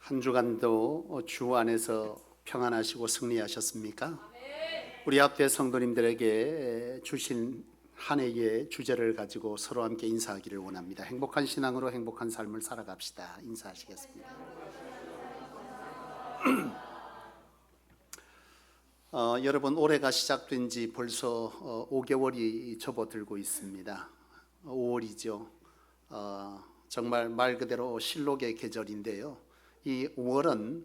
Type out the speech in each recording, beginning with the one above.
한 주간도 주 안에서 평안하시고 승리하셨습니까? 우리 앞에 성도님들에게 주신 한 해의 주제를 가지고 서로 함께 인사하기를 원합니다. 행복한 신앙으로 행복한 삶을 살아갑시다. 인사하시겠습니다. 여러분, 올해가 시작된 지 벌써 5개월이 접어들고 있습니다. 5월이죠. 정말 말 그대로 실록의 계절인데요. 이 5월은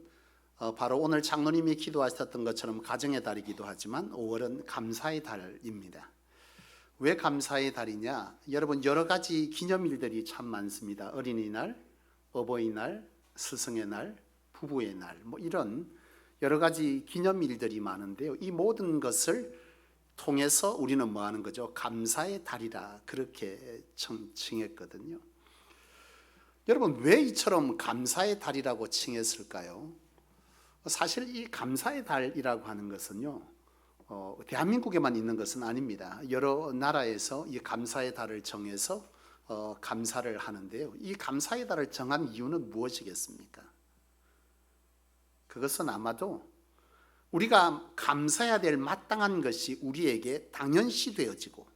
바로 오늘 장로님이 기도하셨던 것처럼 가정의 달이기도 하지만 5월은 감사의 달입니다. 왜 감사의 달이냐? 여러분, 여러 가지 기념일들이 참 많습니다. 어린이날, 어버이날, 스승의 날, 부부의 날, 이런 여러 가지 기념일들이 많은데요. 이 모든 것을 통해서 우리는 뭐 하는 거죠? 감사의 달이라 그렇게 칭했거든요. 여러분, 왜 이처럼 감사의 달이라고 칭했을까요? 사실 이 감사의 달이라고 하는 것은요, 대한민국에만 있는 것은 아닙니다. 여러 나라에서 이 감사의 달을 정해서 감사를 하는데요. 이 감사의 달을 정한 이유는 무엇이겠습니까? 그것은 아마도 우리가 감사해야 될 마땅한 것이 우리에게 당연시 되어지고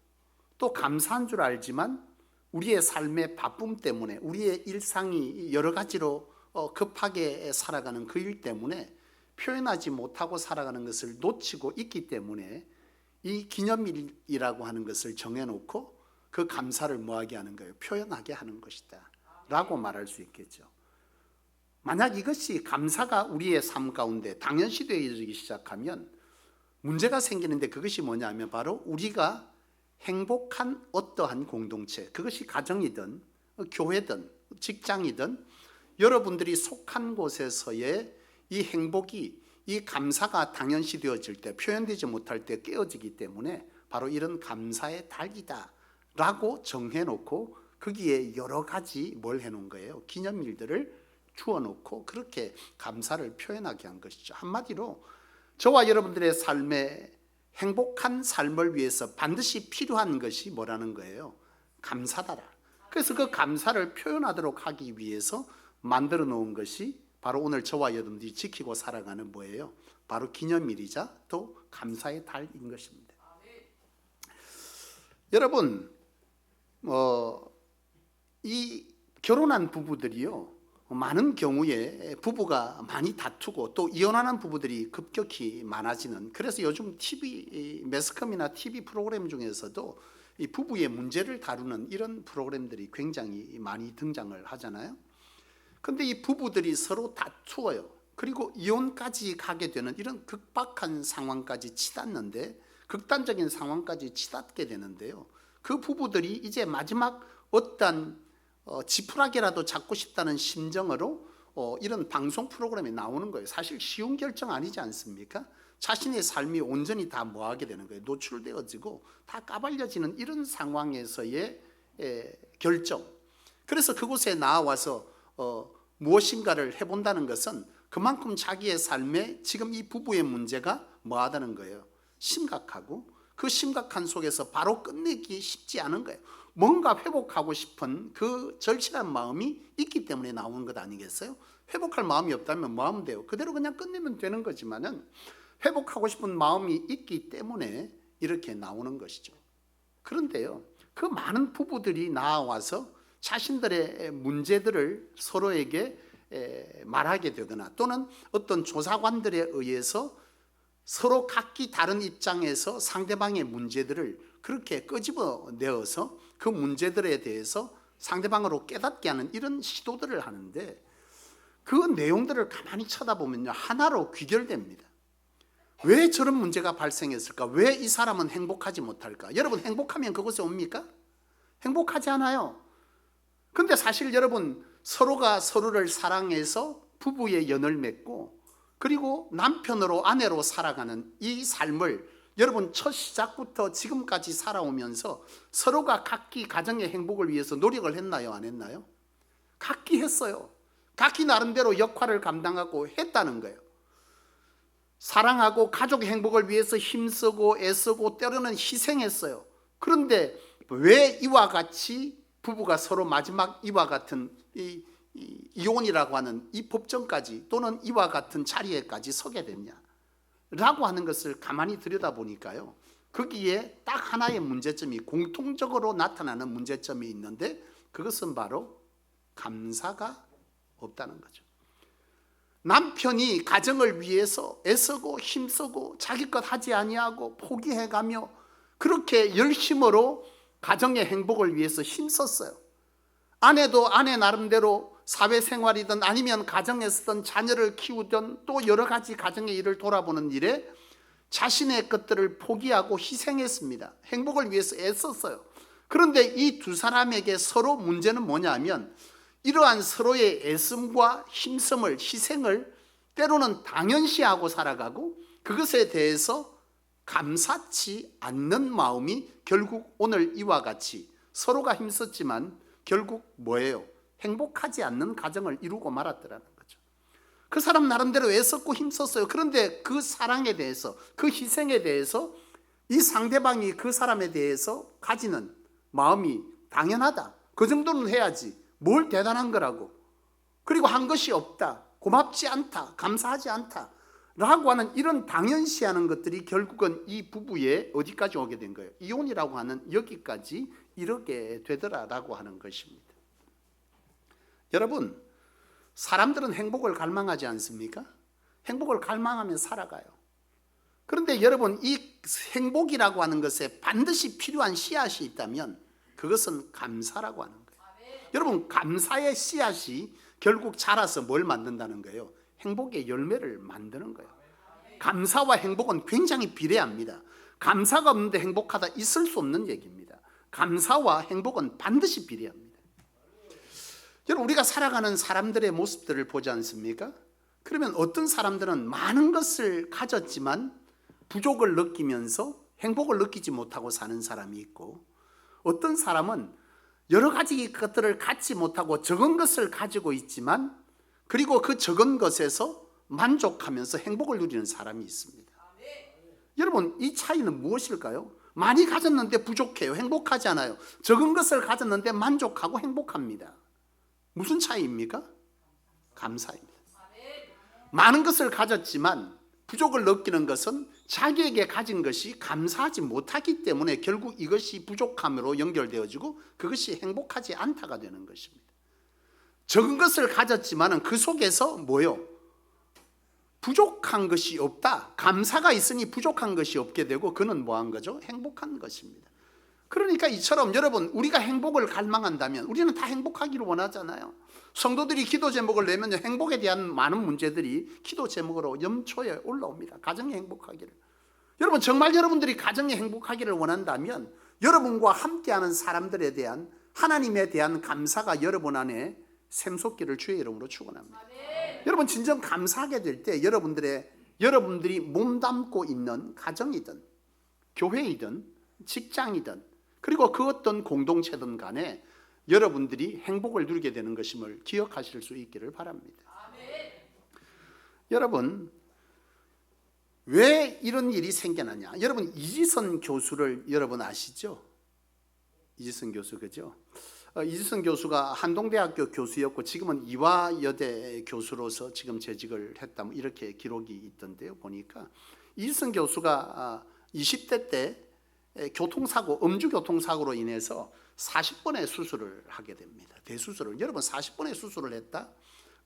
또 감사한 줄 알지만 우리의 삶의 바쁨 때문에 우리의 일상이 여러 가지로 급하게 살아가는 그 일 때문에 표현하지 못하고 살아가는 것을 놓치고 있기 때문에 이 기념일이라고 하는 것을 정해놓고 그 감사를 뭐하게 하는 거예요? 표현하게 하는 것이다 라고 말할 수 있겠죠. 만약 이것이 감사가 우리의 삶 가운데 당연시 되어지기 시작하면 문제가 생기는데, 그것이 뭐냐면 바로 우리가 행복한 어떠한 공동체, 그것이 가정이든 교회든 직장이든 여러분들이 속한 곳에서의 이 행복이, 이 감사가 당연시 되어질 때, 표현되지 못할 때 깨어지기 때문에 바로 이런 감사의 달이다 라고 정해놓고 거기에 여러 가지 뭘 해놓은 거예요? 기념일들을 주어놓고 그렇게 감사를 표현하게 한 것이죠. 한마디로 저와 여러분들의 삶에 행복한 삶을 위해서 반드시 필요한 것이 뭐라는 거예요? 감사다라. 그래서 그 감사를 표현하도록 하기 위해서 만들어 놓은 것이 바로 오늘 저와 여러분들이 지키고 살아가는 뭐예요? 바로 기념일이자 또 감사의 달인 것입니다. 여러분, 이 결혼한 부부들이요, 많은 경우에 부부가 많이 다투고 또 이혼하는 부부들이 급격히 많아지는, 그래서 요즘 TV 매스컴이나 TV 프로그램 중에서도 이 부부의 문제를 다루는 이런 프로그램들이 굉장히 많이 등장을 하잖아요. 근데 이 부부들이 서로 다투어요. 그리고 이혼까지 가게 되는 이런 극박한 상황까지 치닫는데, 극단적인 상황까지 치닫게 되는데요. 그 부부들이 이제 마지막 어떤 지푸라기라도 잡고 싶다는 심정으로 이런 방송 프로그램에 나오는 거예요. 사실 쉬운 결정 아니지 않습니까? 자신의 삶이 온전히 다 뭐하게 되는 거예요? 노출되어지고 다 까발려지는 이런 상황에서의 결정. 그래서 그곳에 나와서 무엇인가를 해본다는 것은 그만큼 자기의 삶에 지금 이 부부의 문제가 뭐하다는 거예요? 심각하고 그 심각한 속에서 바로 끝내기 쉽지 않은 거예요. 뭔가 회복하고 싶은 그 절실한 마음이 있기 때문에 나오는 것 아니겠어요? 회복할 마음이 없다면 뭐 하면 돼요? 그대로 그냥 끝내면 되는 거지만은 회복하고 싶은 마음이 있기 때문에 이렇게 나오는 것이죠. 그런데요, 그 많은 부부들이 나와서 자신들의 문제들을 서로에게 말하게 되거나 또는 어떤 조사관들에 의해서 서로 각기 다른 입장에서 상대방의 문제들을 그렇게 끄집어내어서 그 문제들에 대해서 상대방으로 깨닫게 하는 이런 시도들을 하는데, 그 내용들을 가만히 쳐다보면요, 하나로 귀결됩니다. 왜 저런 문제가 발생했을까? 왜 이 사람은 행복하지 못할까? 여러분, 행복하면 그곳에 옵니까? 행복하지 않아요. 근데 사실 여러분, 서로가 서로를 사랑해서 부부의 연을 맺고 그리고 남편으로 아내로 살아가는 이 삶을 여러분 첫 시작부터 지금까지 살아오면서 서로가 각기 가정의 행복을 위해서 노력을 했나요? 안 했나요? 각기 했어요. 각기 나름대로 역할을 감당하고 했다는 거예요. 사랑하고 가족의 행복을 위해서 힘쓰고 애쓰고 때로는 희생했어요. 그런데 왜 이와 같이 부부가 서로 마지막 이와 같은 이 이혼이라고 하는 이 법정까지 또는 이와 같은 자리에까지 서게 됐냐 라고 하는 것을 가만히 들여다보니까요, 거기에 딱 하나의 문제점이 공통적으로 나타나는 문제점이 있는데, 그것은 바로 감사가 없다는 거죠. 남편이 가정을 위해서 애쓰고 힘쓰고 자기 것 하지 아니하고 포기해가며 그렇게 열심으로 가정의 행복을 위해서 힘썼어요. 아내도 아내 나름대로 사회생활이든 아니면 가정에서든 자녀를 키우든 또 여러 가지 가정의 일을 돌아보는 일에 자신의 것들을 포기하고 희생했습니다. 행복을 위해서 애썼어요. 그런데 이 두 사람에게 서로 문제는 뭐냐면, 이러한 서로의 애씀과 힘씀을, 희생을 때로는 당연시하고 살아가고 그것에 대해서 감사치 않는 마음이 결국 오늘 이와 같이 서로가 힘썼지만 결국 뭐예요? 행복하지 않는 가정을 이루고 말았더라는 거죠. 그 사람 나름대로 애썼고 힘썼어요. 그런데 그 사랑에 대해서, 그 희생에 대해서 이 상대방이 그 사람에 대해서 가지는 마음이 당연하다, 그 정도는 해야지, 뭘 대단한 거라고, 그리고 한 것이 없다, 고맙지 않다, 감사하지 않다 라고 하는 이런 당연시하는 것들이 결국은 이 부부에 어디까지 오게 된 거예요? 이혼이라고 하는 여기까지 이르게 되더라라고 하는 것입니다. 여러분, 사람들은 행복을 갈망하지 않습니까? 행복을 갈망하며 살아가요. 그런데 여러분, 이 행복이라고 하는 것에 반드시 필요한 씨앗이 있다면 그것은 감사라고 하는 거예요. 여러분, 감사의 씨앗이 결국 자라서 뭘 만든다는 거예요? 행복의 열매를 만드는 거예요. 감사와 행복은 굉장히 비례합니다. 감사가 없는데 행복하다, 있을 수 없는 얘기입니다. 감사와 행복은 반드시 비례합니다. 여러분, 우리가 살아가는 사람들의 모습들을 보지 않습니까? 그러면 어떤 사람들은 많은 것을 가졌지만 부족을 느끼면서 행복을 느끼지 못하고 사는 사람이 있고, 어떤 사람은 여러 가지 것들을 갖지 못하고 적은 것을 가지고 있지만 그리고 그 적은 것에서 만족하면서 행복을 누리는 사람이 있습니다. 여러분, 이 차이는 무엇일까요? 많이 가졌는데 부족해요. 행복하지 않아요. 적은 것을 가졌는데 만족하고 행복합니다. 무슨 차이입니까? 감사입니다. 많은 것을 가졌지만 부족을 느끼는 것은 자기에게 가진 것이 감사하지 못하기 때문에 결국 이것이 부족함으로 연결되어지고 그것이 행복하지 않다가 되는 것입니다. 적은 것을 가졌지만 그 속에서 뭐요? 부족한 것이 없다. 감사가 있으니 부족한 것이 없게 되고 그는 뭐한 거죠? 행복한 것입니다. 그러니까 이처럼 여러분, 우리가 행복을 갈망한다면 우리는 다 행복하기를 원하잖아요. 성도들이 기도 제목을 내면 행복에 대한 많은 문제들이 기도 제목으로 염초에 올라옵니다. 가정이 행복하기를. 여러분, 정말 여러분들이 가정이 행복하기를 원한다면 여러분과 함께하는 사람들에 대한 하나님에 대한 감사가 여러분 안에 샘솟기를 주의 이름으로 축원합니다. 여러분, 진정 감사하게 될 때 여러분들이 몸담고 있는 가정이든 교회이든 직장이든 그리고 그 어떤 공동체든 간에 여러분들이 행복을 누리게 되는 것임을 기억하실 수 있기를 바랍니다. 여러분, 왜 이런 일이 생겨나냐? 여러분, 이지선 교수를 여러분 아시죠? 이지선 교수, 그죠? 이지선 교수가 한동대학교 교수였고 지금은 이화여대 교수로서 지금 재직을 했다, 이렇게 기록이 있던데요. 보니까 이지선 교수가 20대 때 교통사고, 음주교통사고로 인해서 40번의 수술을 하게 됩니다. 대수술을. 여러분, 40번의 수술을 했다?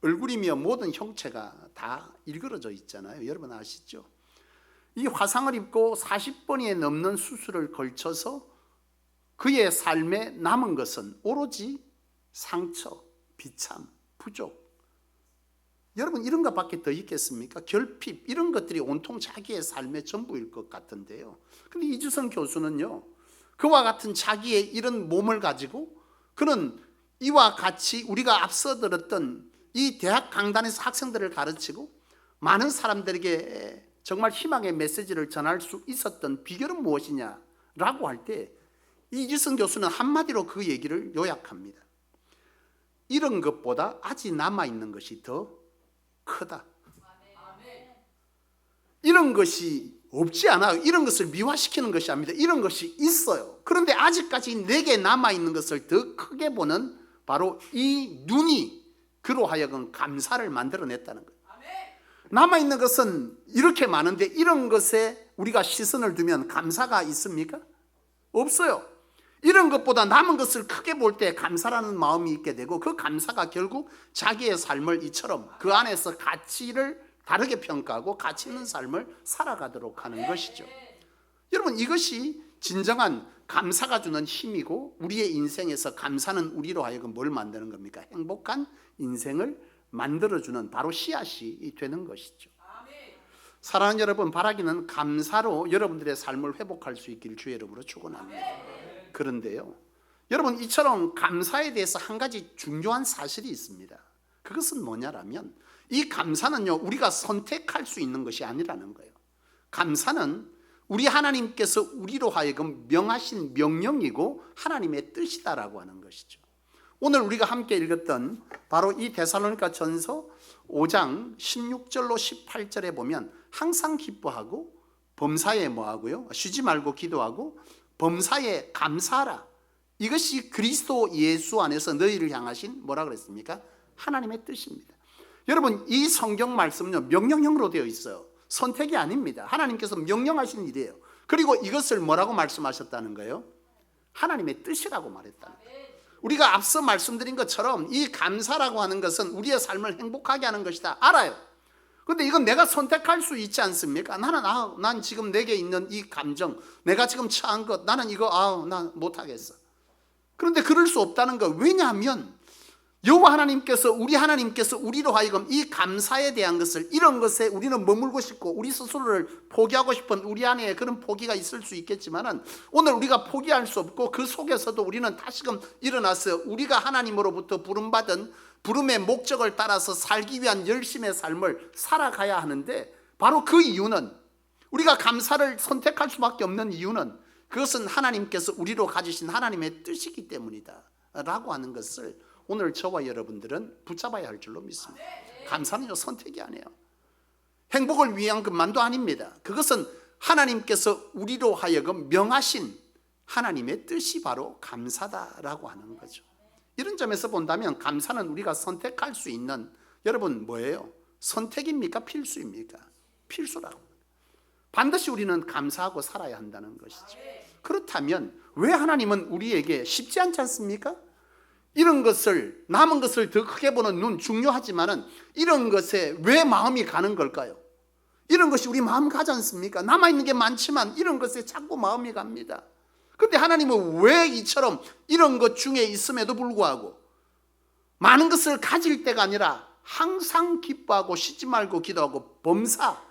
얼굴이며 모든 형체가 다 일그러져 있잖아요. 여러분 아시죠? 이 화상을 입고 40번이 넘는 수술을 걸쳐서 그의 삶에 남은 것은 오로지 상처, 비참, 부족. 여러분, 이런 것밖에 더 있겠습니까? 결핍, 이런 것들이 온통 자기의 삶의 전부일 것 같은데요. 근데 이주선 교수는요, 그와 같은 자기의 이런 몸을 가지고 그는 이와 같이 우리가 앞서 들었던 이 대학 강단에서 학생들을 가르치고 많은 사람들에게 정말 희망의 메시지를 전할 수 있었던 비결은 무엇이냐라고 할 때 이주선 교수는 한마디로 그 얘기를 요약합니다. 이런 것보다 아직 남아있는 것이 더 크다. 이런 것이 없지 않아요. 이런 것을 미화시키는 것이 아닙니다. 이런 것이 있어요. 그런데 아직까지 내게 남아있는 것을 더 크게 보는 바로 이 눈이 그로 하여금 감사를 만들어냈다는 거예요. 남아있는 것은 이렇게 많은데 이런 것에 우리가 시선을 두면 감사가 있습니까? 없어요. 이런 것보다 남은 것을 크게 볼 때 감사라는 마음이 있게 되고, 그 감사가 결국 자기의 삶을 이처럼 그 안에서 가치를 다르게 평가하고 가치 있는 삶을 살아가도록 하는 것이죠. 여러분, 이것이 진정한 감사가 주는 힘이고, 우리의 인생에서 감사는 우리로 하여금 뭘 만드는 겁니까? 행복한 인생을 만들어주는 바로 씨앗이 되는 것이죠. 사랑하는 여러분, 바라기는 감사로 여러분들의 삶을 회복할 수 있기를 주의 이름으로 축원합니다. 그런데요, 여러분, 이처럼 감사에 대해서 한 가지 중요한 사실이 있습니다. 그것은 뭐냐라면, 이 감사는요, 우리가 선택할 수 있는 것이 아니라는 거예요. 감사는 우리 하나님께서 우리로 하여금 명하신 명령이고 하나님의 뜻이다라고 하는 것이죠. 오늘 우리가 함께 읽었던 바로 이 데살로니가 전서 5장 16절로 18절에 보면 항상 기뻐하고 범사에 뭐하고요? 쉬지 말고 기도하고 범사에 감사하라. 이것이 그리스도 예수 안에서 너희를 향하신 뭐라 그랬습니까? 하나님의 뜻입니다. 여러분, 이 성경 말씀은요, 명령형으로 되어 있어요. 선택이 아닙니다. 하나님께서 명령하신 일이에요. 그리고 이것을 뭐라고 말씀하셨다는 거예요? 하나님의 뜻이라고 말했다는 거예요. 우리가 앞서 말씀드린 것처럼 이 감사라고 하는 것은 우리의 삶을 행복하게 하는 것이다, 알아요. 그런데 이건 내가 선택할 수 있지 않습니까? 난 지금 내게 있는 이 감정, 내가 지금 처한 것, 나는 이거 난 못하겠어. 그런데 그럴 수 없다는 거. 왜냐하면 여호와 하나님께서 우리로 하여금 이 감사에 대한 것을, 이런 것에 우리는 머물고 싶고 우리 스스로를 포기하고 싶은 우리 안에 그런 포기가 있을 수 있겠지만은, 오늘 우리가 포기할 수 없고 그 속에서도 우리는 다시금 일어나서 우리가 하나님으로부터 부름받은 부름의 목적을 따라서 살기 위한 열심의 삶을 살아가야 하는데, 바로 그 이유는, 우리가 감사를 선택할 수밖에 없는 이유는 그것은 하나님께서 우리로 가지신 하나님의 뜻이기 때문이다 라고 하는 것을 오늘 저와 여러분들은 붙잡아야 할 줄로 믿습니다. 감사는요, 선택이 아니에요. 행복을 위한 것만도 아닙니다. 그것은 하나님께서 우리로 하여금 명하신 하나님의 뜻이 바로 감사다라고 하는 거죠. 이런 점에서 본다면 감사는 우리가 선택할 수 있는, 여러분, 뭐예요? 선택입니까? 필수입니까? 필수라고. 반드시 우리는 감사하고 살아야 한다는 것이죠. 그렇다면 왜 하나님은 우리에게 쉽지 않지 않습니까? 이런 것을, 남은 것을 더 크게 보는 눈 중요하지만은 이런 것에 왜 마음이 가는 걸까요? 이런 것이 우리 마음 가지 않습니까? 남아있는 게 많지만 이런 것에 자꾸 마음이 갑니다. 그런데 하나님은 왜 이처럼 이런 것 중에 있음에도 불구하고 많은 것을 가질 때가 아니라 항상 기뻐하고 쉬지 말고 기도하고 범사,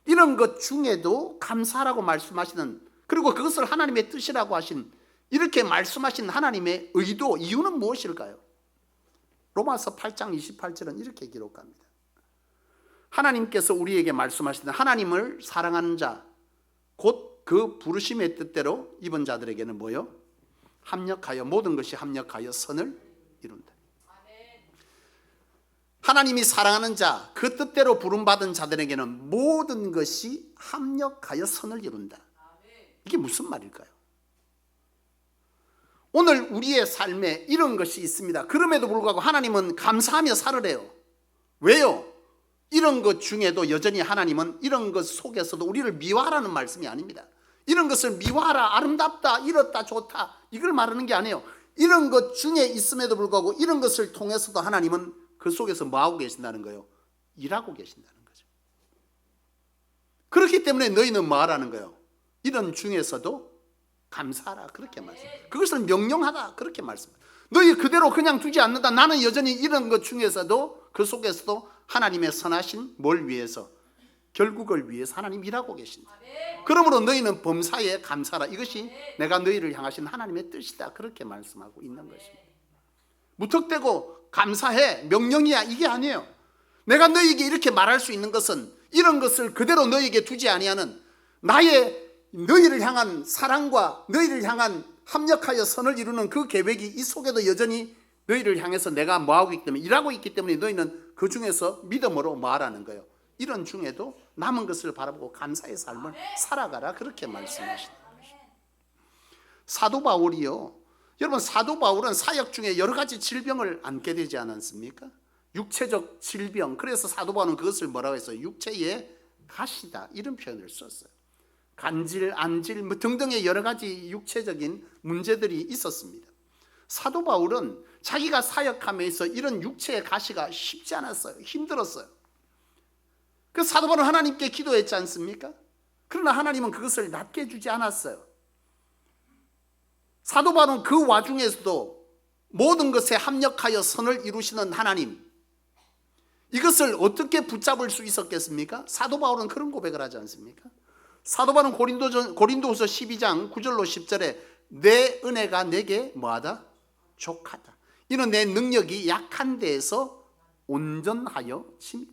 이런 것 중에도 감사라고 말씀하시는, 그리고 그것을 하나님의 뜻이라고 하신, 이렇게 말씀하신 하나님의 의도, 이유는 무엇일까요? 로마서 8장 28절은 이렇게 기록합니다. 하나님께서 우리에게 말씀하시는, 하나님을 사랑하는 자 곧 그 부르심의 뜻대로 입은 자들에게는 뭐요? 합력하여, 모든 것이 합력하여 선을 이룬다. 하나님이 사랑하는 자, 그 뜻대로 부름받은 자들에게는 모든 것이 합력하여 선을 이룬다. 이게 무슨 말일까요? 오늘 우리의 삶에 이런 것이 있습니다. 그럼에도 불구하고 하나님은 감사하며 살으래요. 왜요? 이런 것 중에도 여전히 하나님은 이런 것 속에서도 우리를 미워하라는 말씀이 아닙니다. 이런 것을 미워하라, 아름답다, 이렇다, 좋다, 이걸 말하는 게 아니에요. 이런 것 중에 있음에도 불구하고 이런 것을 통해서도 하나님은 그 속에서 뭐하고 계신다는 거예요? 일하고 계신다는 거죠. 그렇기 때문에 너희는 뭐하라는 거예요? 이런 중에서도 감사하라, 그렇게 말씀해요. 그것을 명령하다, 그렇게 말씀해요. 너희 그대로 그냥 두지 않는다. 나는 여전히 이런 것 중에서도, 그 속에서도 하나님의 선하신 뭘 위해서? 결국을 위해서 하나님 일하고 계신다. 그러므로 너희는 범사에 감사하라. 이것이 내가 너희를 향하신 하나님의 뜻이다, 그렇게 말씀하고 있는 것입니다. 무턱대고 감사해, 명령이야, 이게 아니에요. 내가 너희에게 이렇게 말할 수 있는 것은 이런 것을 그대로 너희에게 두지 아니하는 나의 너희를 향한 사랑과 너희를 향한 합력하여 선을 이루는 그 계획이 이 속에도 여전히 너희를 향해서 내가 뭐하고 있기 때문에, 일하고 있기 때문에 너희는 그 중에서 믿음으로 뭐하라는 거예요? 이런 중에도 남은 것을 바라보고 감사의 삶을 살아가라, 그렇게 말씀하신다. 사도 바울이요, 여러분, 사도 바울은 사역 중에 여러 가지 질병을 안게 되지 않았습니까? 육체적 질병. 그래서 사도 바울은 그것을 뭐라고 했어요? 육체의 가시다, 이런 표현을 썼어요. 간질, 안질 뭐 등등의 여러 가지 육체적인 문제들이 있었습니다. 사도 바울은 자기가 사역하면서 이런 육체의 가시가 쉽지 않았어요. 힘들었어요. 그 사도 바울은 하나님께 기도했지 않습니까? 그러나 하나님은 그것을 낫게 해주지 않았어요. 사도 바울은 그 와중에서도 모든 것에 합력하여 선을 이루시는 하나님, 이것을 어떻게 붙잡을 수 있었겠습니까? 사도 바울은 그런 고백을 하지 않습니까? 사도 바울은 고린도후서 12장 9절로 10절에 내 은혜가 내게 뭐하다? 족하다. 이는 내 능력이 약한 데에서 온전하여 집니다.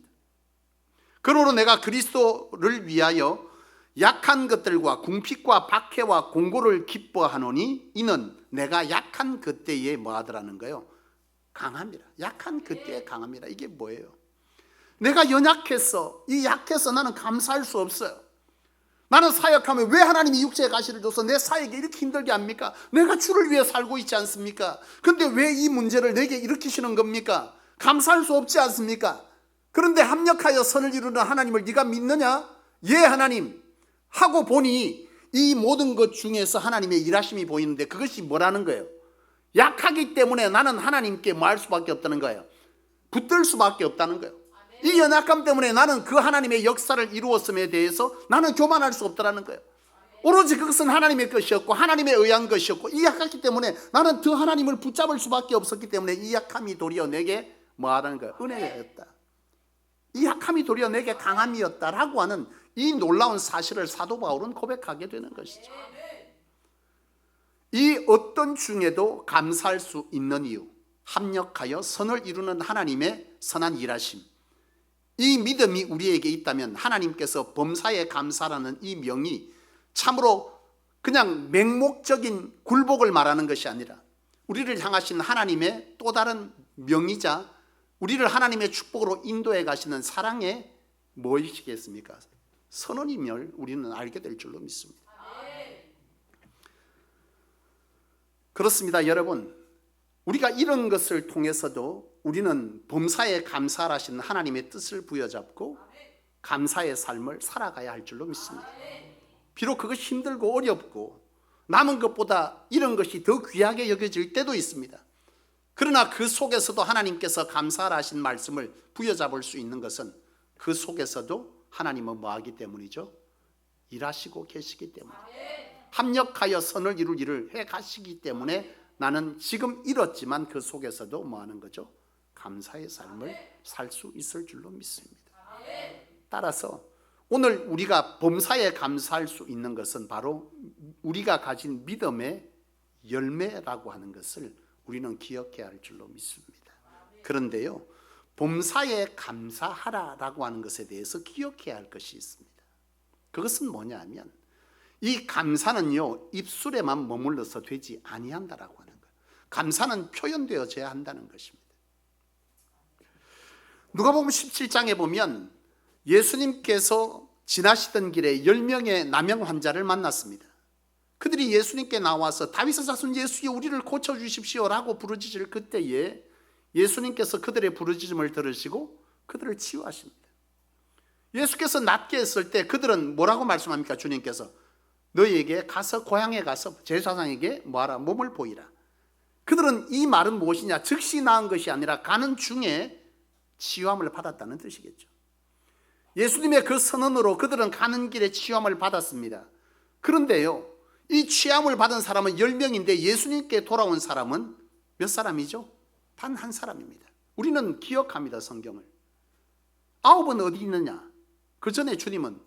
그러므로 내가 그리스도를 위하여 약한 것들과 궁핍과 박해와 공고를 기뻐하노니 이는 내가 약한 그때에 뭐하더라는 거예요? 강합니다. 약한 그때에 강합니다. 이게 뭐예요? 내가 연약해서, 이 약해서 나는 감사할 수 없어요. 나는 사역하면 왜 하나님이 육체의 가시를 줘서 내 사역에 이렇게 힘들게 합니까? 내가 주를 위해 살고 있지 않습니까? 근데 왜 이 문제를 내게 일으키시는 겁니까? 감사할 수 없지 않습니까? 그런데 합력하여 선을 이루는 하나님을 네가 믿느냐? 예, 하나님. 하고 보니 이 모든 것 중에서 하나님의 일하심이 보이는데 그것이 뭐라는 거예요? 약하기 때문에 나는 하나님께 뭐 할 수밖에 없다는 거예요? 붙들 수밖에 없다는 거예요. 이 연약함 때문에 나는 그 하나님의 역사를 이루었음에 대해서 나는 교만할 수 없다는 거예요. 오로지 그것은 하나님의 것이었고 하나님의 의한 것이었고 이 약하기 때문에 나는 그 하나님을 붙잡을 수밖에 없었기 때문에 이 약함이 도리어 내게 뭐 하라는 거예요? 은혜였다. 이 약함이 도리어 내게 강함이었다라고 하는 이 놀라운 사실을 사도 바울은 고백하게 되는 것이죠. 이 어떤 중에도 감사할 수 있는 이유, 합력하여 선을 이루는 하나님의 선한 일하심, 이 믿음이 우리에게 있다면 하나님께서 범사에 감사라는 이 명이 참으로 그냥 맹목적인 굴복을 말하는 것이 아니라 우리를 향하신 하나님의 또 다른 명이자 우리를 하나님의 축복으로 인도해 가시는 사랑의 무엇이겠습니까? 선언임을 우리는 알게 될 줄로 믿습니다. 그렇습니다, 여러분. 우리가 이런 것을 통해서도 우리는 범사에 감사하시는 하나님의 뜻을 부여잡고 감사의 삶을 살아가야 할 줄로 믿습니다. 비록 그것이 힘들고 어렵고 남은 것보다 이런 것이 더 귀하게 여겨질 때도 있습니다. 그러나 그 속에서도 하나님께서 감사하라 하신 말씀을 부여잡을 수 있는 것은 그 속에서도 하나님은 뭐하기 때문이죠? 일하시고 계시기 때문에, 합력하여 선을 이룰 일을 해 가시기 때문에 나는 지금 잃었지만 그 속에서도 뭐하는 거죠? 감사의 삶을 살 수 있을 줄로 믿습니다. 따라서 오늘 우리가 범사에 감사할 수 있는 것은 바로 우리가 가진 믿음의 열매라고 하는 것을 우리는 기억해야 할 줄로 믿습니다. 그런데요, 범사에 감사하라라고 하는 것에 대해서 기억해야 할 것이 있습니다. 그것은 뭐냐 하면 이 감사는요, 입술에만 머물러서 되지 아니한다라고 하는 거예요. 감사는 표현되어져야 한다는 것입니다. 누가복음 17장에 보면 예수님께서 지나시던 길에 10명의 남영 환자를 만났습니다. 그들이 예수님께 나와서 다윗의 자손 예수여 우리를 고쳐주십시오라고 부르짖을 그때에 예수님께서 그들의 부르짖음을 들으시고 그들을 치유하십니다. 예수께서 낫게 했을 때 그들은 뭐라고 말씀합니까? 주님께서 너희에게 가서 고향에 가서 제사장에게 뭐하라? 몸을 보이라. 그들은 이 말은 무엇이냐? 즉시 나은 것이 아니라 가는 중에 치유함을 받았다는 뜻이겠죠. 예수님의 그 선언으로 그들은 가는 길에 치유함을 받았습니다. 그런데요, 이 치유함을 받은 사람은 10명인데 예수님께 돌아온 사람은 몇 사람이죠? 단 한 사람입니다. 우리는 기억합니다, 성경을. 9은 어디 있느냐? 그 전에 주님은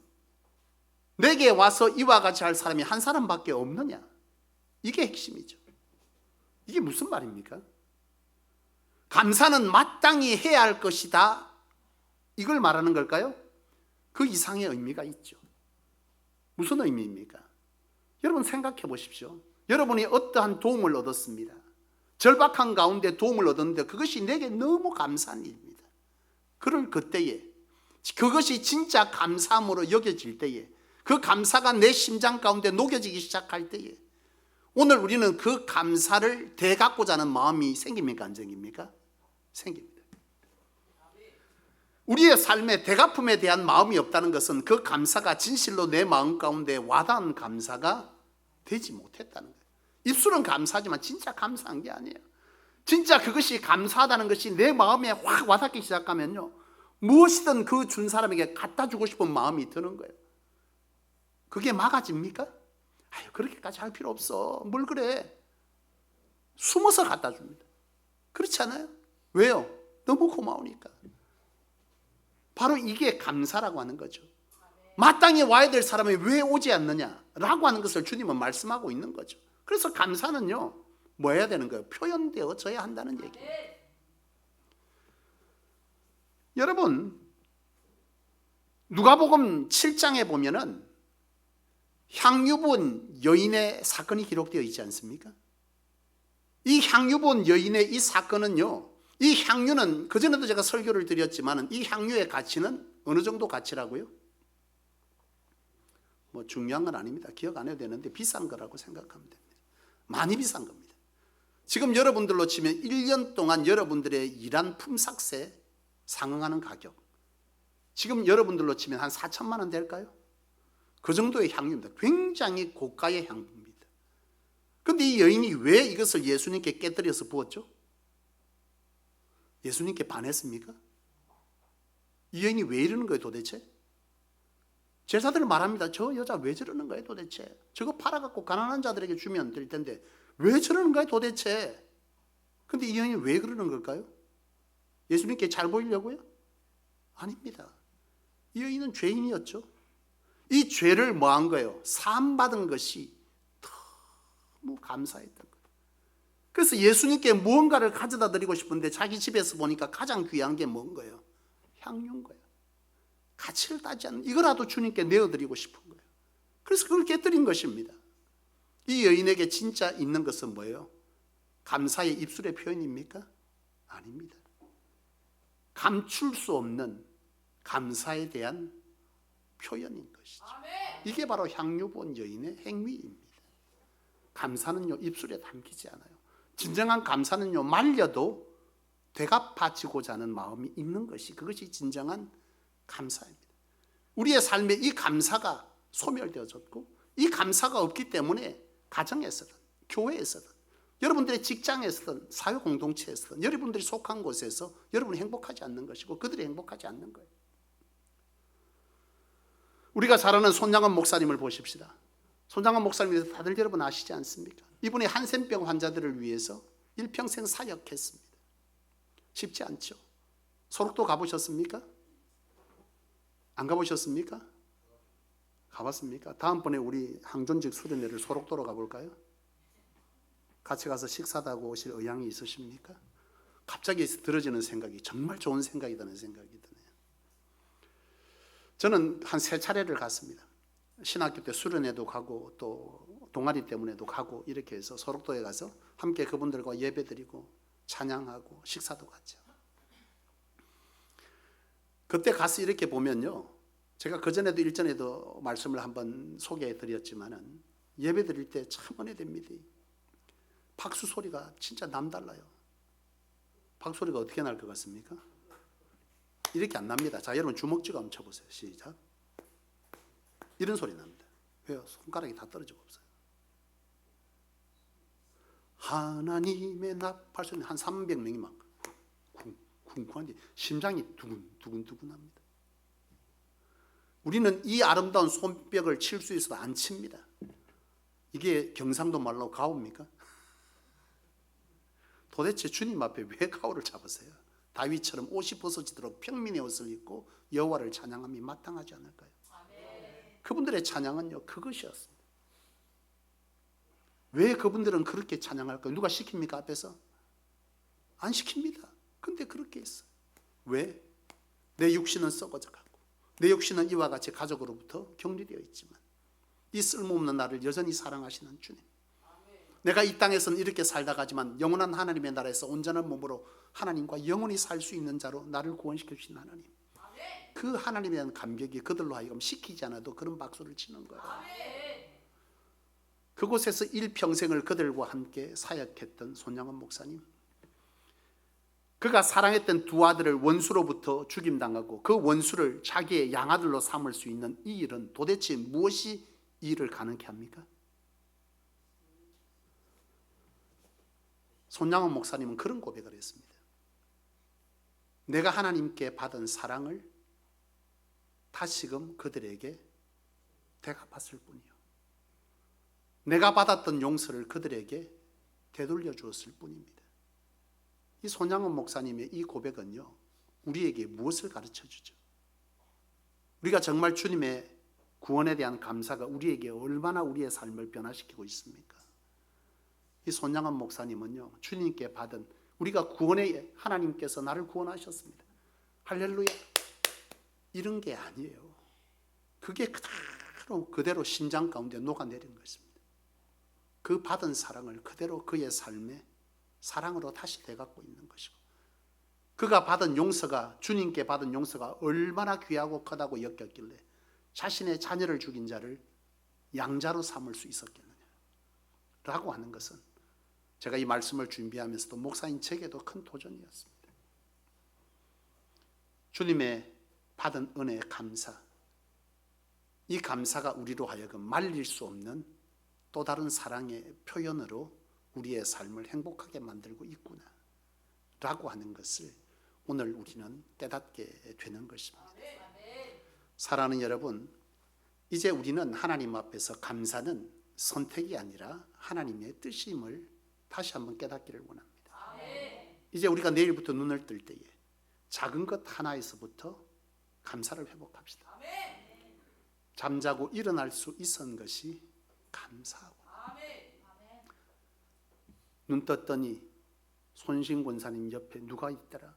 내게 와서 이와 같이 할 사람이 한 사람밖에 없느냐? 이게 핵심이죠. 이게 무슨 말입니까? 감사는 마땅히 해야 할 것이다, 이걸 말하는 걸까요? 그 이상의 의미가 있죠. 무슨 의미입니까? 여러분 생각해 보십시오. 여러분이 어떠한 도움을 얻었습니다. 절박한 가운데 도움을 얻었는데 그것이 내게 너무 감사한 일입니다. 그럴 그때에 그것이 진짜 감사함으로 여겨질 때에, 그 감사가 내 심장 가운데 녹여지기 시작할 때에 오늘 우리는 그 감사를 되갚고자 하는 마음이 생깁니까? 안 생깁니까? 생깁니다. 우리의 삶에 대갚음에 대한 마음이 없다는 것은 그 감사가 진실로 내 마음 가운데 와닿은 감사가 되지 못했다는 거예요. 입술은 감사하지만 진짜 감사한 게 아니에요. 진짜 그것이 감사하다는 것이 내 마음에 확 와닿기 시작하면요, 무엇이든 그 준 사람에게 갖다 주고 싶은 마음이 드는 거예요. 그게 막아집니까? 아유, 그렇게까지 할 필요 없어. 뭘 그래. 숨어서 갖다 줍니다. 그렇지 않아요? 왜요? 너무 고마우니까. 바로 이게 감사라고 하는 거죠. 마땅히 와야 될 사람이 왜 오지 않느냐라고 하는 것을 주님은 말씀하고 있는 거죠. 그래서 감사는요, 뭐 해야 되는 거예요? 표현되어져야 한다는 얘기예요. 여러분, 누가복음 7장에 보면은 향유 본 여인의 사건이 기록되어 있지 않습니까? 이 향유 본 여인의 이 사건은요, 이 향유는 그전에도 제가 설교를 드렸지만 이 향유의 가치는 어느 정도 가치라고요? 뭐 중요한 건 아닙니다. 기억 안 해도 되는데 비싼 거라고 생각하면 됩니다. 많이 비싼 겁니다. 지금 여러분들로 치면 1년 동안 여러분들의 일한 품삯에 상응하는 가격, 지금 여러분들로 치면 한 4천만 원 될까요? 그 정도의 향유입니다. 굉장히 고가의 향유입니다. 그런데 이 여인이 왜 이것을 예수님께 깨뜨려서 부었죠? 예수님께 반했습니까? 이 여인이 왜 이러는 거예요 도대체? 제자들은 말합니다. 저 여자 왜 저러는 거예요 도대체? 저거 팔아갖고 가난한 자들에게 주면 될 텐데 왜 저러는 거예요 도대체? 근데 이 여인이 왜 그러는 걸까요? 예수님께 잘 보이려고요? 아닙니다. 이 여인은 죄인이었죠. 이 죄를 뭐 한 거예요? 사함받은 것이 너무 감사했던 거예요. 그래서 예수님께 무언가를 가져다 드리고 싶은데 자기 집에서 보니까 가장 귀한 게 뭔 거예요? 향유인 거예요. 가치를 따지 않는 이거라도 주님께 내어드리고 싶은 거예요. 그래서 그걸 깨뜨린 것입니다. 이 여인에게 진짜 있는 것은 뭐예요? 감사의 입술의 표현입니까? 아닙니다. 감출 수 없는 감사에 대한 표현인 것이죠. 이게 바로 향유 본 여인의 행위입니다. 감사는요, 입술에 담기지 않아요. 진정한 감사는요, 말려도 되갚아지고자 하는 마음이 있는 것이, 그것이 진정한 감사입니다. 우리의 삶에 이 감사가 소멸되어졌고 이 감사가 없기 때문에 가정에서든 교회에서든 여러분들의 직장에서든 사회 공동체에서든 여러분들이 속한 곳에서 여러분이 행복하지 않는 것이고 그들이 행복하지 않는 거예요. 우리가 잘 아는 손장원 목사님을 보십시다. 손장원 목사님에 대해서 다들 여러분 아시지 않습니까? 이분이 한센병 환자들을 위해서 일평생 사역했습니다. 쉽지 않죠. 소록도 가보셨습니까? 안 가보셨습니까? 가봤습니까? 다음번에 우리 항존직 수련회를 소록도로 가볼까요? 같이 가서 식사도 하고 오실 의향이 있으십니까? 갑자기 들어지는 생각이 정말 좋은 생각이라는 생각이 드네요. 저는 한 3차례를 갔습니다. 신학교 때 수련회도 가고 또 동아리 때문에도 가고 이렇게 해서 소록도에 가서 함께 그분들과 예배드리고 찬양하고 식사도 갔죠. 그때 가서 이렇게 보면요, 제가 그전에도 일전에도 말씀을 한번 소개해 드렸지만은 예배 드릴 때 참 은혜됩니다. 박수 소리가 진짜 남달라요. 박수 소리가 어떻게 날 것 같습니까? 이렇게 안 납니다. 자, 여러분 주먹쥐고 한번 쳐보세요. 시작. 이런 소리 납니다. 왜요? 손가락이 다 떨어지고 없어요. 하나님의 나팔 소리 한 300명이 막 쿵쿵한데 심장이 두근두근 합니다. 우리는 이 아름다운 손뼉을 칠 수 있어도 안 칩니다. 이게 경상도 말로 가오입니까? 도대체 주님 앞에 왜 가오를 잡으세요? 다윗처럼 옷이 벗어지도록 평민의 옷을 입고 여호와를 찬양함이 마땅하지 않을까요? 그분들의 찬양은요, 그것이었습니다. 왜 그분들은 그렇게 찬양할까요? 누가 시킵니까 앞에서? 안 시킵니다. 근데 그렇게 했어요. 왜? 내 육신은 썩어져가고 내 육신은 이와 같이 가족으로부터 격리되어 있지만 이 쓸모없는 나를 여전히 사랑하시는 주님, 내가 이 땅에서는 이렇게 살다 가지만 영원한 하나님의 나라에서 온전한 몸으로 하나님과 영원히 살 수 있는 자로 나를 구원시켜 주신 하나님, 그 하나님에 대한 감격이 그들로 하여금 시키지 않아도 그런 박수를 치는 거예요. 그곳에서 일평생을 그들과 함께 사역했던 손양원 목사님, 그가 사랑했던 두 아들을 원수로부터 죽임당하고 그 원수를 자기의 양아들로 삼을 수 있는 이 일은 도대체 무엇이 이 일을 가능케 합니까? 손양원 목사님은 그런 고백을 했습니다. 내가 하나님께 받은 사랑을 다시금 그들에게 대갚았을 뿐이요, 내가 받았던 용서를 그들에게 되돌려 주었을 뿐입니다. 이 손양원 목사님의 이 고백은요, 우리에게 무엇을 가르쳐 주죠? 우리가 정말 주님의 구원에 대한 감사가 우리에게 얼마나 우리의 삶을 변화시키고 있습니까? 이 손양원 목사님은요, 주님께 받은, 우리가 구원에, 하나님께서 나를 구원하셨습니다, 할렐루야, 이런 게 아니에요. 그게 그대로 심장 가운데 녹아내린 것입니다. 그 받은 사랑을 그대로 그의 삶에 사랑으로 다시 되갖고 있는 것이고, 그가 받은 용서가, 주님께 받은 용서가 얼마나 귀하고 크다고 여겼길래 자신의 자녀를 죽인 자를 양자로 삼을 수 있었겠느냐 라고 하는 것은 제가 이 말씀을 준비하면서도 목사인 제게도 큰 도전이었습니다. 주님의 받은 은혜의 감사, 이 감사가 우리로 하여금 말릴 수 없는 또 다른 사랑의 표현으로 우리의 삶을 행복하게 만들고 있구나 라고 하는 것을 오늘 우리는 깨닫게 되는 것입니다. 사랑하는 여러분, 이제 우리는 하나님 앞에서 감사는 선택이 아니라 하나님의 뜻임을 다시 한번 깨닫기를 원합니다. 이제 우리가 내일부터 눈을 뜰 때에 작은 것 하나에서부터 감사를 회복합시다. 잠자고 일어날 수 있었던 것이 감사하고, 눈 떴더니 손신 권사님 옆에 누가 있더라,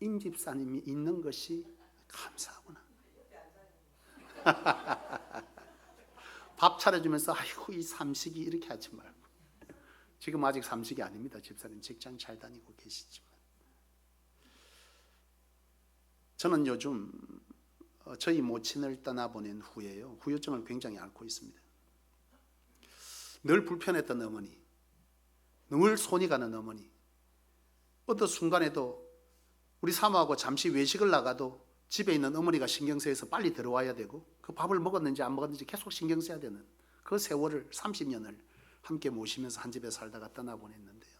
임 집사님이 있는 것이 감사하구나. 밥 차려주면서 아이고 이 삼식이 이렇게 하지 말고, 지금 아직 삼식이 아닙니다. 집사님 직장 잘 다니고 계시지만, 저는 요즘 저희 모친을 떠나보낸 후에요, 후유증을 굉장히 앓고 있습니다. 늘 불편했던 어머니, 늘 손이 가는 어머니, 어떤 순간에도 우리 사모하고 잠시 외식을 나가도 집에 있는 어머니가 신경 쓰여서 빨리 들어와야 되고, 그 밥을 먹었는지 안 먹었는지 계속 신경 써야 되는 그 세월을 30년을 함께 모시면서 한 집에 살다가 떠나보냈는데요,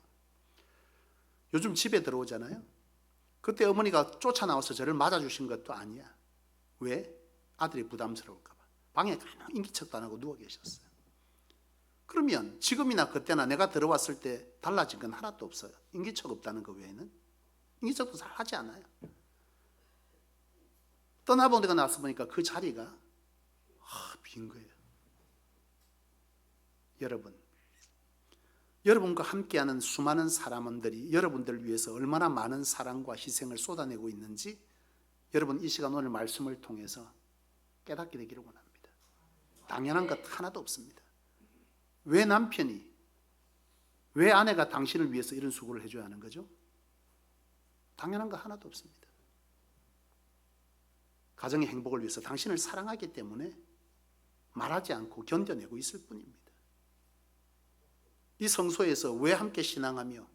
요즘 집에 들어오잖아요. 그때 어머니가 쫓아나와서 저를 맞아주신 것도 아니야. 왜? 아들이 부담스러울까 봐 방에 가만히 인기척도 안 하고 누워 계셨어요. 그러면 지금이나 그때나 내가 들어왔을 때 달라진 건 하나도 없어요. 인기척 없다는 것 외에는. 인기척도 잘 하지 않아요. 떠나보내고 나서 보니까 그 자리가 빈 거예요. 여러분과 함께하는 수많은 사람들이 여러분들을 위해서 얼마나 많은 사랑과 희생을 쏟아내고 있는지 여러분 이 시간 오늘 말씀을 통해서 깨닫게 되기를 원합니다. 당연한 것 하나도 없습니다. 왜 남편이, 왜 아내가 당신을 위해서 이런 수고를 해줘야 하는 거죠? 당연한 거 하나도 없습니다. 가정의 행복을 위해서 당신을 사랑하기 때문에 말하지 않고 견뎌내고 있을 뿐입니다. 이 성소에서 왜 함께 신앙하며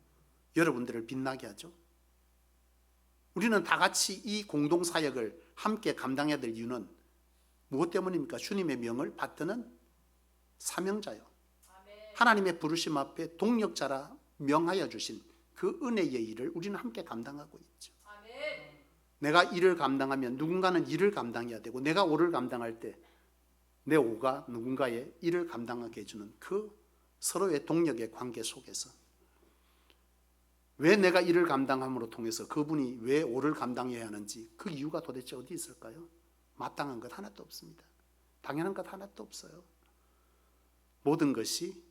여러분들을 빛나게 하죠? 우리는 다 같이 이 공동사역을 함께 감당해야 될 이유는 무엇 때문입니까? 주님의 명을 받드는 사명자요, 하나님의 부르심 앞에 동력자라 명하여 주신 그 은혜의 일을 우리는 함께 감당하고 있죠. 내가 일을 감당하면 누군가는 일을 감당해야 되고, 내가 오를 감당할 때 내 오가 누군가의 일을 감당하게 해주는 그 서로의 동력의 관계 속에서 왜 내가 일을 감당함으로 통해서 그분이 왜 오를 감당해야 하는지 그 이유가 도대체 어디 있을까요? 마땅한 것 하나도 없습니다. 당연한 것 하나도 없어요. 모든 것이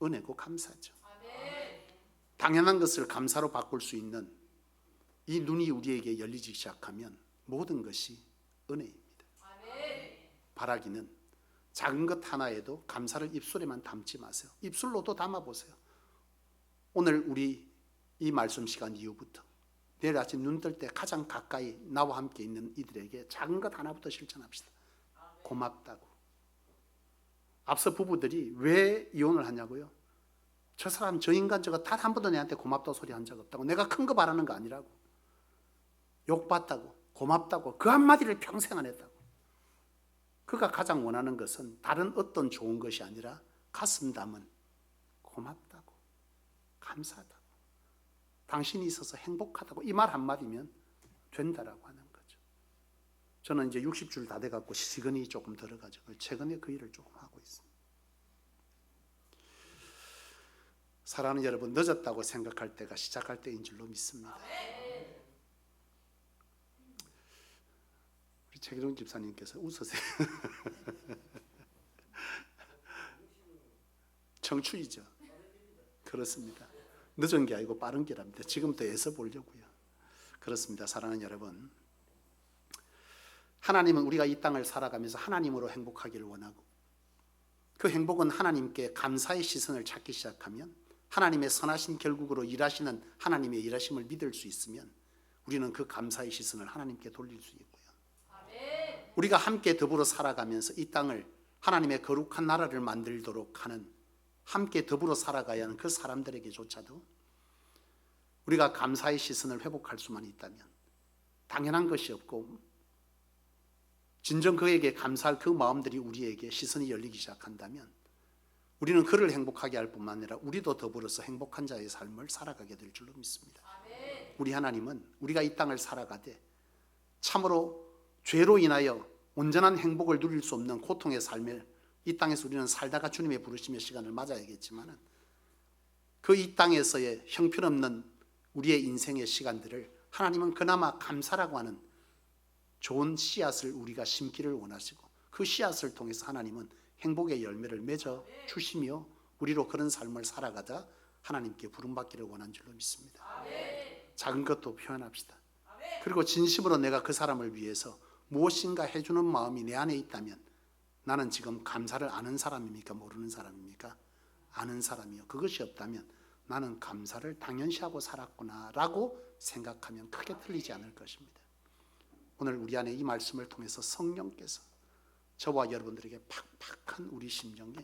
은혜고 감사죠. 당연한 것을 감사로 바꿀 수 있는 이 눈이 우리에게 열리기 시작하면 모든 것이 은혜입니다. 바라기는 작은 것 하나에도 감사를 입술에만 담지 마세요. 입술로도 담아보세요. 오늘 우리 이 말씀 시간 이후부터 내일 아침 눈 뜰 때 가장 가까이 나와 함께 있는 이들에게 작은 것 하나부터 실천합시다. 고맙다고. 앞서 부부들이 왜 이혼을 하냐고요? 저 사람 저 인간 저거 단 한 번도 내한테 고맙다고 소리 한 적 없다고. 내가 큰 거 바라는 거 아니라고. 욕받다고 고맙다고 그 한마디를 평생 안 했다고. 그가 가장 원하는 것은 다른 어떤 좋은 것이 아니라 가슴 담은 고맙다고 감사하다고 당신이 있어서 행복하다고 이 말 한마디면 된다라고 하는 거죠. 저는 이제 60줄 다 돼갖고 시간이 조금 들어가지고 최근에 그 일을 조금 하고 있습니다. 사랑하는 여러분, 늦었다고 생각할 때가 시작할 때인 줄로 믿습니다. 우리 최기동 집사님께서 웃으세요. 청춘이죠. 그렇습니다. 늦은 게 아니고 빠른 게랍니다. 지금부터 애써 보려고요. 그렇습니다. 사랑하는 여러분, 하나님은 우리가 이 땅을 살아가면서 하나님으로 행복하기를 원하고, 그 행복은 하나님께 감사의 시선을 찾기 시작하면, 하나님의 선하신 결국으로 일하시는 하나님의 일하심을 믿을 수 있으면 우리는 그 감사의 시선을 하나님께 돌릴 수 있고요. 우리가 함께 더불어 살아가면서 이 땅을 하나님의 거룩한 나라를 만들도록 하는, 함께 더불어 살아가야 하는 그 사람들에게조차도 우리가 감사의 시선을 회복할 수만 있다면, 당연한 것이 없고 진정 그에게 감사할 그 마음들이 우리에게 시선이 열리기 시작한다면 우리는 그를 행복하게 할 뿐만 아니라 우리도 더불어서 행복한 자의 삶을 살아가게 될 줄로 믿습니다. 우리 하나님은 우리가 이 땅을 살아가되 참으로 죄로 인하여 온전한 행복을 누릴 수 없는 고통의 삶을 이 땅에서 우리는 살다가 주님의 부르심의 시간을 맞아야겠지만, 그 이 땅에서의 형편없는 우리의 인생의 시간들을 하나님은 그나마 감사라고 하는 좋은 씨앗을 우리가 심기를 원하시고, 그 씨앗을 통해서 하나님은 행복의 열매를 맺어 주시며 우리로 그런 삶을 살아가다 하나님께 부름받기를 원한 줄로 믿습니다. 작은 것도 표현합시다. 그리고 진심으로 내가 그 사람을 위해서 무엇인가 해주는 마음이 내 안에 있다면, 나는 지금 감사를 아는 사람입니까? 모르는 사람입니까? 아는 사람이요. 그것이 없다면 나는 감사를 당연시하고 살았구나 라고 생각하면 크게 틀리지 않을 것입니다. 오늘 우리 안에 이 말씀을 통해서 성령께서 저와 여러분들에게 팍팍한 우리 심정에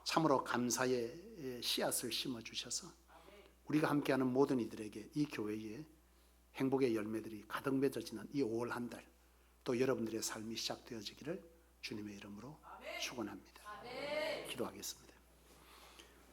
참으로 감사의 씨앗을 심어주셔서 우리가 함께하는 모든 이들에게 이 교회에 행복의 열매들이 가득 맺어지는 이 5월 한 달, 또 여러분들의 삶이 시작되어지기를 주님의 이름으로 축원합니다. 기도하겠습니다.